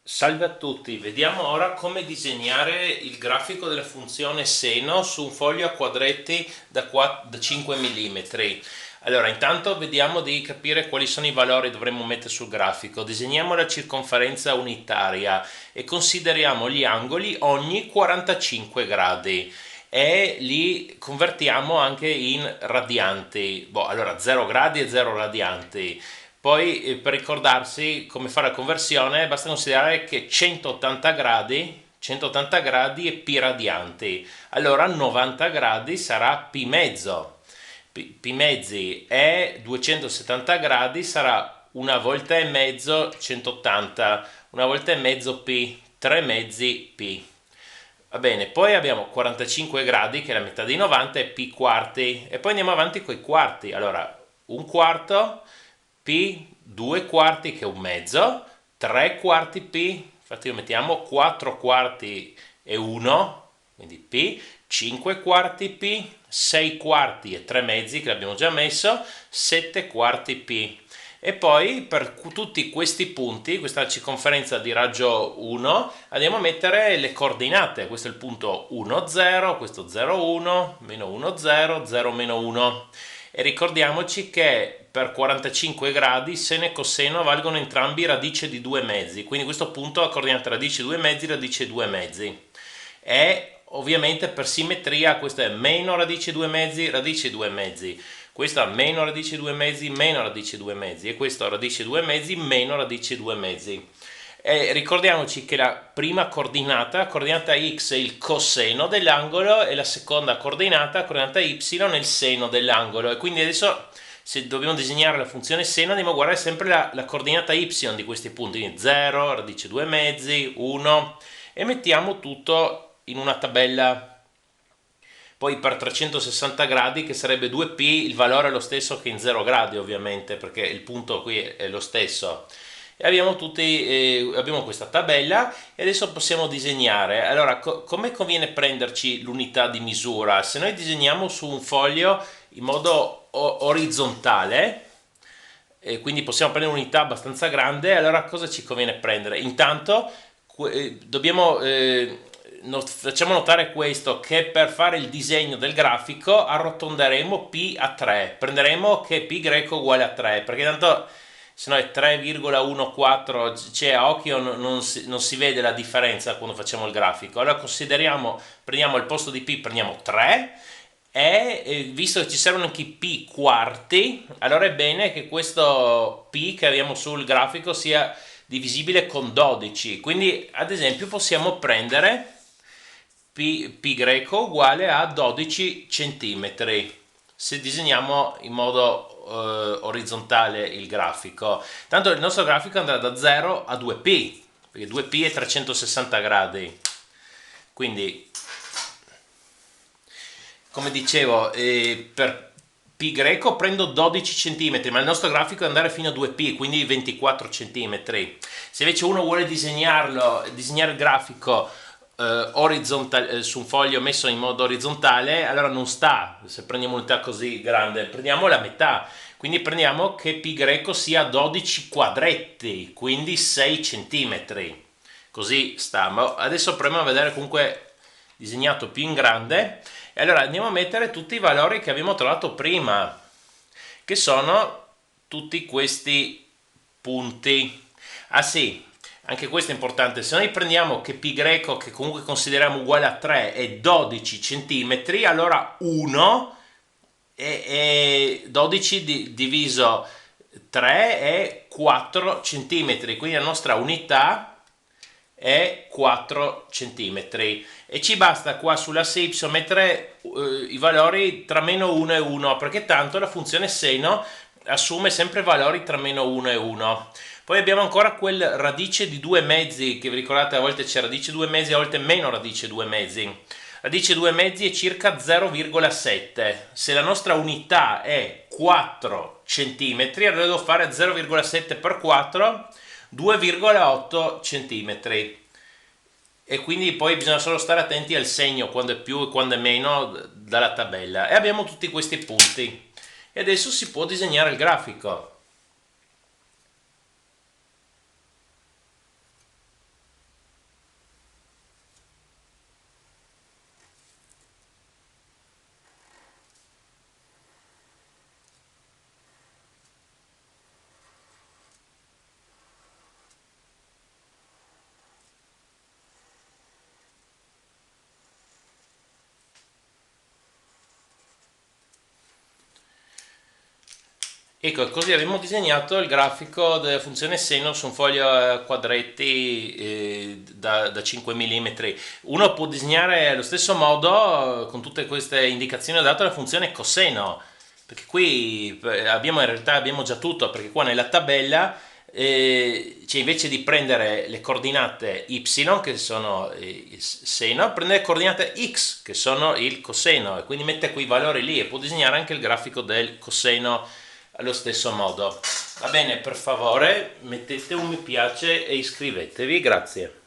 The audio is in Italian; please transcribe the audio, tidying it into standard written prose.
Salve a tutti, vediamo ora come disegnare il grafico della funzione seno su un foglio a quadretti da 5 mm. Allora, intanto vediamo di capire quali sono i valori che dovremmo mettere sul grafico. Disegniamo la circonferenza unitaria e consideriamo gli angoli ogni 45 gradi e li convertiamo anche in radianti. Allora 0 gradi e 0 radianti. Poi per ricordarsi come fare la conversione basta considerare che 180 gradi è pi radianti, allora 90 gradi sarà pi mezzo, pi mezzi e 270 gradi sarà una volta e mezzo 180, una volta e mezzo pi, 3 mezzi pi. Va bene, poi abbiamo 45 gradi che è la metà di 90 e pi quarti e poi andiamo avanti con i quarti. Allora, un quarto pi, 2 quarti che è un mezzo, 3 quarti pi, infatti lo mettiamo 4 quarti e 1, quindi pi, 5 quarti pi, 6 quarti e 3 mezzi che l'abbiamo già messo, 7 quarti pi. E poi per tutti questi punti, questa circonferenza di raggio 1, andiamo a mettere le coordinate. Questo è il punto 1, 0, questo 0, 1, meno 1, 0, 0, meno 1. E ricordiamoci che per 45 gradi seno e coseno valgono entrambi radice di 2 mezzi, quindi questo punto ha coordinate radice 2 mezzi, radice 2 mezzi. E ovviamente per simmetria questo è meno radice 2 mezzi, radice 2 mezzi. Questo ha meno radice 2 mezzi, meno radice 2 mezzi e questo ha radice 2 mezzi, meno radice 2 mezzi. E ricordiamoci che la prima coordinata x, è il coseno dell'angolo e la seconda coordinata y, è il seno dell'angolo. E quindi adesso se dobbiamo disegnare la funzione seno andiamo a guardare sempre la coordinata y di questi punti, quindi 0, radice 2 mezzi, 1 e mettiamo tutto in una tabella. Poi per 360 gradi, che sarebbe 2π, il valore è lo stesso che in 0 gradi ovviamente, perché il punto qui è lo stesso. E abbiamo questa tabella e adesso possiamo disegnare. Allora, come conviene prenderci l'unità di misura? Se noi disegniamo su un foglio in modo orizzontale, quindi possiamo prendere un'unità abbastanza grande, allora cosa ci conviene prendere? Intanto facciamo notare questo, che per fare il disegno del grafico arrotonderemo pi a 3, prenderemo che pi greco uguale a 3, perché tanto se no è 3,14, cioè a occhio non si vede la differenza quando facciamo il grafico. Allora prendiamo al posto di pi, prendiamo 3 e visto che ci servono anche i p quarti, allora è bene che questo p che abbiamo sul grafico sia divisibile con 12. Quindi ad esempio possiamo prendere pi greco uguale a 12 centimetri se disegniamo in modo orizzontale il grafico. Tanto il nostro grafico andrà da 0 a 2π, perché 2π è 360 gradi. Quindi, come dicevo, per pi greco prendo 12 cm, ma il nostro grafico è andare fino a 2π, quindi 24 cm. Se invece uno vuole disegnare il grafico su un foglio messo in modo orizzontale, allora non sta, se prendiamo un'unità così grande, prendiamo la metà, quindi prendiamo che pi greco sia 12 quadretti, quindi 6 centimetri, così sta. Ma adesso proviamo a vedere comunque disegnato più in grande e allora andiamo a mettere tutti i valori che abbiamo trovato prima, che sono tutti questi punti. Ah sì, anche questo è importante, se noi prendiamo che pi greco, che comunque consideriamo uguale a 3, è 12 cm, allora 1 è 12 diviso 3 è 4 cm, quindi la nostra unità è 4 cm e ci basta qua sull'asse y mettere i valori tra meno 1 e 1, perché tanto la funzione seno assume sempre valori tra meno 1 e 1. Poi abbiamo ancora quel radice di 2 mezzi, che vi ricordate a volte c'è radice 2 mezzi, a volte meno radice 2 mezzi. Radice 2 mezzi è circa 0,7. Se la nostra unità è 4 cm, allora devo fare 0,7 per 4, 2,8 cm. E quindi poi bisogna solo stare attenti al segno, quando è più e quando è meno, dalla tabella. E abbiamo tutti questi punti. E adesso si può disegnare il grafico. Ecco, così abbiamo disegnato il grafico della funzione seno su un foglio a quadretti da 5 mm. Uno può disegnare allo stesso modo, con tutte queste indicazioni ho dato, la funzione coseno, perché qui in realtà abbiamo già tutto, perché qua nella tabella cioè invece di prendere le coordinate y, che sono il seno, prende le coordinate x, che sono il coseno, e quindi mette quei valori lì e può disegnare anche il grafico del coseno allo stesso modo. Va bene, per favore mettete un mi piace e iscrivetevi, grazie.